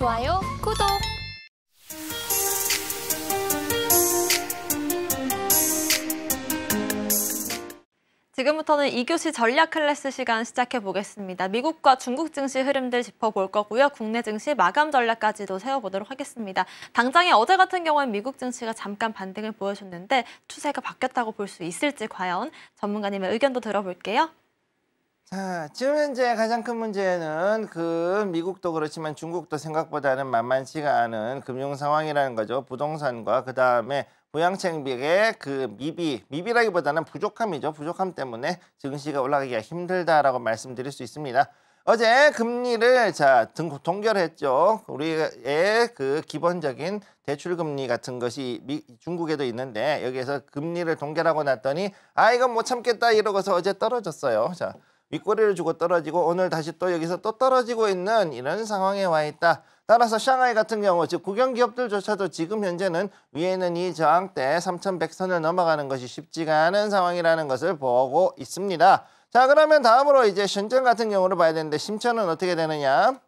좋아요, 구독! 지금부터는 2교시 전략 클래스 시간 시작해 보겠습니다. 미국과 중국 증시 흐름들 짚어볼 거고요. 국내 증시 마감 전략까지도 세워보도록 하겠습니다. 당장에 어제 같은 경우는 미국 증시가 잠깐 반등을 보여줬는데 추세가 바뀌었다고 볼 수 있을지 과연 전문가님의 의견도 들어볼게요. 자, 지금 현재 가장 큰 문제는 미국도 그렇지만 중국도 생각보다는 만만치가 않은 금융 상황이라는 거죠. 부동산과 그 다음에 부양책의 미비라기보다는 부족함이죠. 부족함 때문에 증시가 올라가기가 힘들다라고 말씀드릴 수 있습니다. 어제 금리를 동결했죠. 우리의 기본적인 대출금리 같은 것이 중국에도 있는데 여기에서 금리를 동결하고 났더니 이건 못 참겠다 이러고서 어제 떨어졌어요. 자, 윗꼬리를 주고 떨어지고 오늘 다시 또 여기서 또 떨어지고 있는 이런 상황에 와 있다. 따라서 샹하이 같은 경우 즉 국영 기업들조차도 지금 현재는 위에 있는 이 저항대 3,100선을 넘어가는 것이 쉽지가 않은 상황이라는 것을 보고 있습니다. 자, 그러면 다음으로 이제 신전 같은 경우를 봐야 되는데 심천은 어떻게 되느냐?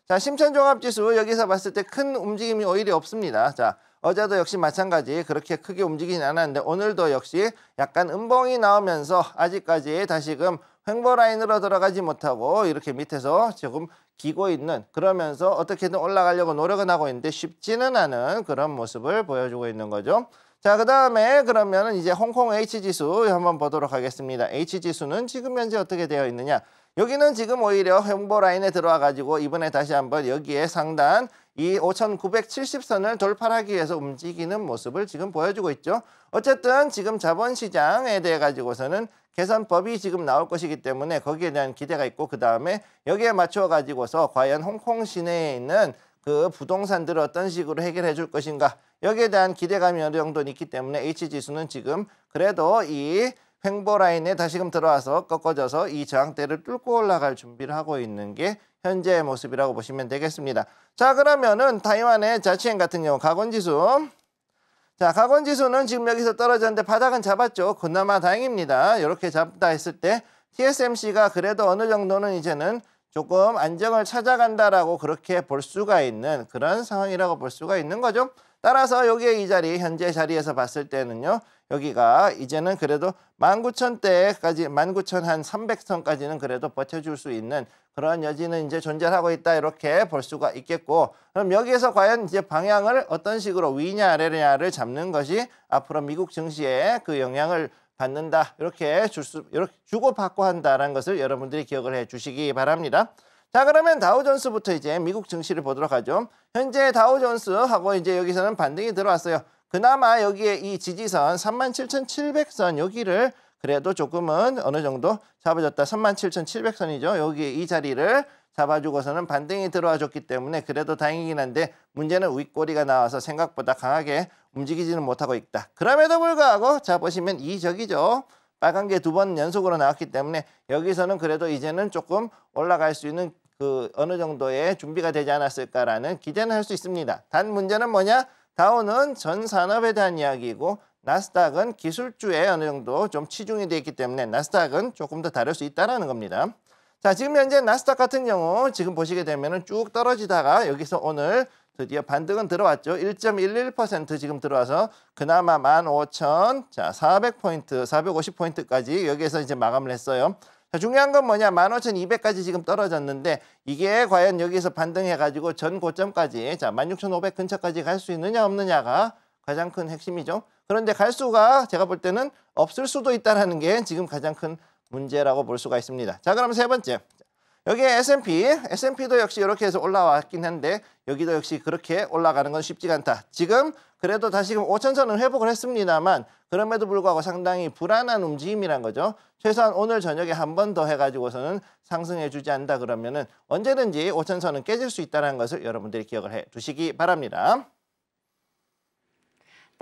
자, 심천종합지수 여기서 봤을 때 큰 움직임이 오히려 없습니다. 자, 어제도 역시 마찬가지 그렇게 크게 움직이진 않았는데 오늘도 역시 약간 음봉이 나오면서 아직까지 다시금 횡보 라인으로 들어가지 못하고 이렇게 밑에서 조금 기고 있는, 그러면서 어떻게든 올라가려고 노력은 하고 있는데 쉽지는 않은 그런 모습을 보여주고 있는 거죠. 자, 그 다음에 그러면은 이제 홍콩 H지수 한번 보도록 하겠습니다. H지수는 지금 현재 어떻게 되어 있느냐? 여기는 지금 오히려 횡보 라인에 들어와 가지고 이번에 다시 한번 여기에 상단 이 5,970선을 돌파하기 위해서 움직이는 모습을 지금 보여주고 있죠. 어쨌든 지금 자본시장에 대해 가지고서는 개선법이 지금 나올 것이기 때문에 거기에 대한 기대가 있고, 그 다음에 여기에 맞춰 가지고서 과연 홍콩 시내에 있는 부동산들을 어떤 식으로 해결해 줄 것인가, 여기에 대한 기대감이 어느 정도는 있기 때문에 H지수는 지금 그래도 이 횡보 라인에 다시금 들어와서 꺾어져서 이 저항대를 뚫고 올라갈 준비를 하고 있는 게 현재의 모습이라고 보시면 되겠습니다. 자, 그러면은 타이완의 자치행 같은 경우 가건지수. 자, 가건지수는 지금 여기서 떨어졌는데 바닥은 잡았죠. 그나마 다행입니다. 이렇게 잡다 했을 때 TSMC가 그래도 어느 정도는 이제는 조금 안정을 찾아간다라고 그렇게 볼 수가 있는 그런 상황이라고 볼 수가 있는 거죠. 따라서 여기에 이 자리, 현재 자리에서 봤을 때는요, 여기가 이제는 그래도 19,000대까지, 19,300선까지는 그래도 버텨줄 수 있는 그런 여지는 이제 존재하고 있다, 이렇게 볼 수가 있겠고, 그럼 여기에서 과연 이제 방향을 어떤 식으로 위냐 아래냐를 잡는 것이 앞으로 미국 증시에 그 영향을 받는다, 이렇게 주고받고 한다라는 것을 여러분들이 기억을 해 주시기 바랍니다. 자, 그러면 다우존스부터 이제 미국 증시를 보도록 하죠. 현재 다우존스하고 이제 여기서는 반등이 들어왔어요. 그나마 여기에 이 지지선 37,700선 여기를 그래도 조금은 어느 정도 잡아줬다. 37,700선이죠. 여기 이 자리를 잡아주고서는 반등이 들어와 줬기 때문에 그래도 다행이긴 한데, 문제는 윗꼬리가 나와서 생각보다 강하게 움직이지는 못하고 있다. 그럼에도 불구하고 자 보시면 이 저기죠. 빨간 게 2번 연속으로 나왔기 때문에 여기서는 그래도 이제는 조금 올라갈 수 있는 어느 정도의 준비가 되지 않았을까라는 기대는 할 수 있습니다. 단 문제는 뭐냐? 다우는 전 산업에 대한 이야기이고 나스닥은 기술주에 어느 정도 좀 치중이 되어 있기 때문에 나스닥은 조금 더 다를 수 있다는 겁니다. 자, 지금 현재 나스닥 같은 경우 지금 보시게 되면은 쭉 떨어지다가 여기서 오늘 드디어 반등은 들어왔죠. 1.11% 지금 들어와서 그나마 15,400포인트, 450포인트까지 여기에서 이제 마감을 했어요. 자, 중요한 건 뭐냐? 15,200까지 지금 떨어졌는데 이게 과연 여기서 반등해가지고 전 고점까지, 자, 16,500 근처까지 갈 수 있느냐 없느냐가 가장 큰 핵심이죠. 그런데 갈 수가 제가 볼 때는 없을 수도 있다는 게 지금 가장 큰 문제라고 볼 수가 있습니다. 자, 그럼 세 번째. 여기에 S&P도 역시 이렇게 해서 올라왔긴 한데 여기도 역시 그렇게 올라가는 건 쉽지가 않다. 지금 그래도 다시금 5천선을 회복을 했습니다만 그럼에도 불구하고 상당히 불안한 움직임이란 거죠. 최소한 오늘 저녁에 한 번 더 해가지고서는 상승해 주지 않는다 그러면은 언제든지 5천선은 깨질 수 있다는 것을 여러분들이 기억을 해 두시기 바랍니다.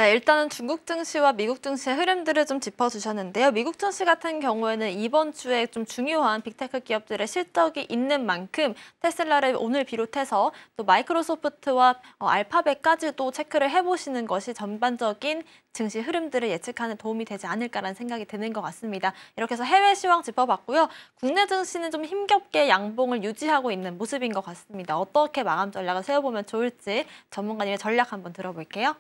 네, 일단은 중국 증시와 미국 증시의 흐름들을 좀 짚어주셨는데요. 미국 증시 같은 경우에는 이번 주에 좀 중요한 빅테크 기업들의 실적이 있는 만큼 테슬라를 오늘 비롯해서 또 마이크로소프트와 알파벳까지도 체크를 해보시는 것이 전반적인 증시 흐름들을 예측하는 도움이 되지 않을까라는 생각이 드는 것 같습니다. 이렇게 해서 해외 시황 짚어봤고요. 국내 증시는 좀 힘겹게 양봉을 유지하고 있는 모습인 것 같습니다. 어떻게 마감 전략을 세워보면 좋을지 전문가님의 전략 한번 들어볼게요.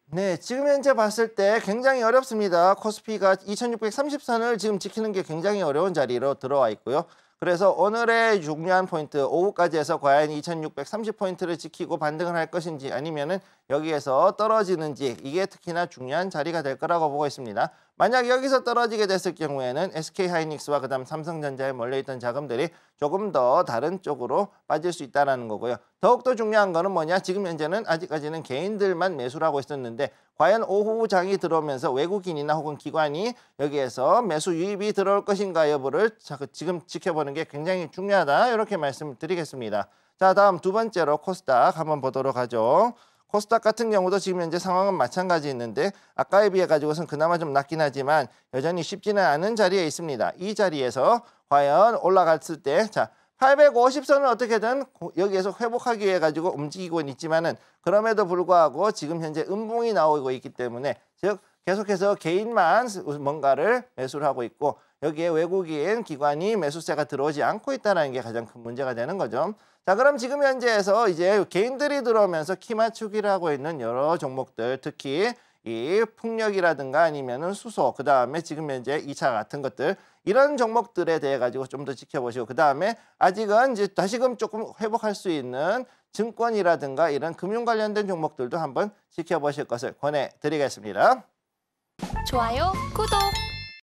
네, 지금 현재 봤을 때 굉장히 어렵습니다. 코스피가 2630선을 지금 지키는 게 굉장히 어려운 자리로 들어와 있고요. 그래서 오늘의 중요한 포인트, 오후까지 해서 과연 2630포인트를 지키고 반등을 할 것인지 아니면은 여기에서 떨어지는지, 이게 특히나 중요한 자리가 될 거라고 보고 있습니다. 만약 여기서 떨어지게 됐을 경우에는 SK하이닉스와 그다음 삼성전자에 몰려있던 자금들이 조금 더 다른 쪽으로 빠질 수 있다는 거고요. 더욱더 중요한 거는 뭐냐? 지금 현재는 아직까지는 개인들만 매수를 하고 있었는데 과연 오후 장이 들어오면서 외국인이나 혹은 기관이 여기에서 매수 유입이 들어올 것인가 여부를 지금 지켜보는 게 굉장히 중요하다, 이렇게 말씀을 드리겠습니다. 자, 다음 두 번째로 코스닥 한번 보도록 하죠. 코스닥 같은 경우도 지금 현재 상황은 마찬가지 있는데 아까에 비해 가지고선 그나마 좀 낫긴 하지만 여전히 쉽지는 않은 자리에 있습니다. 이 자리에서 과연 올라갔을 때, 자, 850선을 어떻게든 여기에서 회복하기 위해 가지고 움직이고는 있지만은 그럼에도 불구하고 지금 현재 음봉이 나오고 있기 때문에, 즉 계속해서 개인만 뭔가를 매수를 하고 있고 여기에 외국인 기관이 매수세가 들어오지 않고 있다는 게 가장 큰 문제가 되는 거죠. 자, 그럼 지금 현재에서 이제 개인들이 들어오면서 키 맞추기를 하고 있는 여러 종목들, 특히 이 풍력이라든가 아니면은 수소, 그 다음에 지금 현재 2차 같은 것들, 이런 종목들에 대해 가지고 좀 더 지켜보시고, 그 다음에 아직은 이제 다시금 조금 회복할 수 있는 증권이라든가 이런 금융 관련된 종목들도 한번 지켜보실 것을 권해드리겠습니다. 좋아요, 구독!